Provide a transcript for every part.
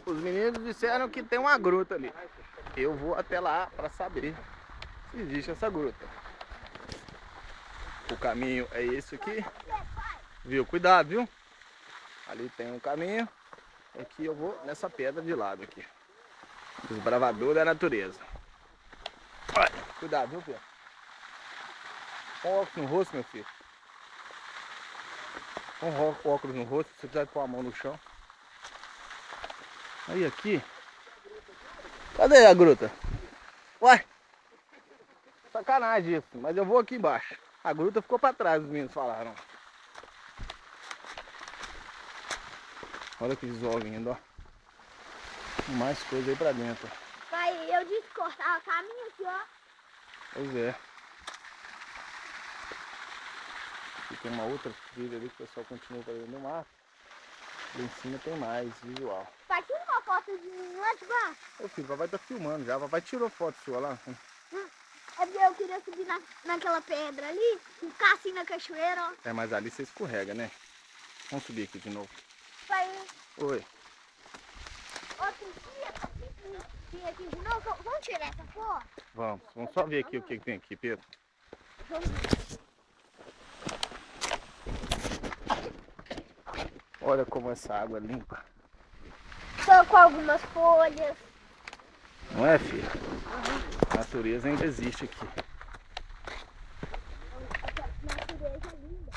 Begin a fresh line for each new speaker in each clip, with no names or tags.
Os meninos disseram que tem uma gruta ali. Eu vou até lá para saber se existe essa gruta. O caminho é esse aqui. Viu? Cuidado, viu? Ali tem um caminho. Aqui eu vou nessa pedra de lado aqui. Desbravador da natureza. Olha, cuidado, viu, Pedro? Põe o óculos no rosto, meu filho. Põe o óculos no rosto, se você precisar pôr a mão no chão. Aí aqui. Cadê a gruta? Uai! Sacanagem isso, mas eu vou aqui embaixo. A gruta ficou pra trás, os meninos falaram. Olha que visual lindo, ó. Tem mais coisa aí pra dentro.
Pai, eu disse cortar o caminho aqui, ó.
Pois é. Aqui tem uma outra trilha ali que o pessoal continua para dentro do mar. Lá em cima tem mais visual.
Pai, tira uma foto de mim lá de baixo.
Ô filho, o papai tá filmando já. O papai tirou foto sua lá.
É porque eu queria subir naquela pedra ali, ficar assim na cachoeira, ó.
É, mas ali você escorrega, né? Vamos subir aqui de novo.
Pai,
Oi.
ó, tem aqui de novo. Vamos tirar essa foto?
Vamos só ver aqui o que tem aqui, Pedro. Olha como essa água é limpa.
Só com algumas folhas.
Não é, filho? A natureza ainda existe aqui.
A natureza é linda.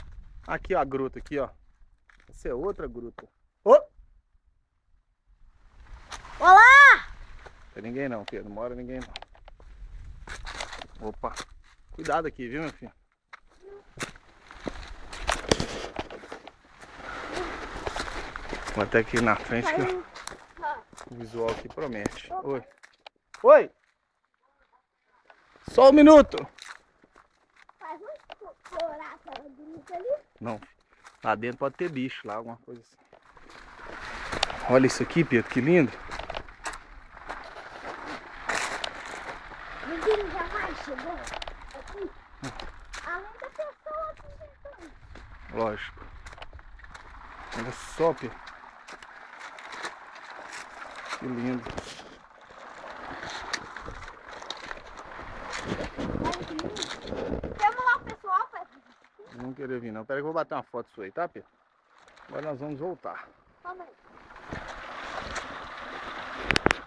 Aqui, ó, a gruta aqui, ó. Essa é outra gruta. Ô!
Olá!
Não tem ninguém não, Pedro. Não mora ninguém não. Opa! Cuidado aqui, viu, meu filho? Vou até aqui na frente que o visual aqui promete. Oi. Oi! Só um minuto!
Pai, vamos explorar aquela gruta ali?
Não, lá dentro pode ter bicho lá, alguma coisa assim. Olha isso aqui, Pedro, que lindo.
Ninguém jamais chegou aqui. Além da pessoa aqui inventando.
Lógico. Olha só, Pedro. Que lindo.
Olha que lindo. Temos lá o pessoal, pai.
Não querer vir não. Pera que eu vou bater uma foto sua aí, tá, Pedro? Agora nós vamos voltar.
Calma aí.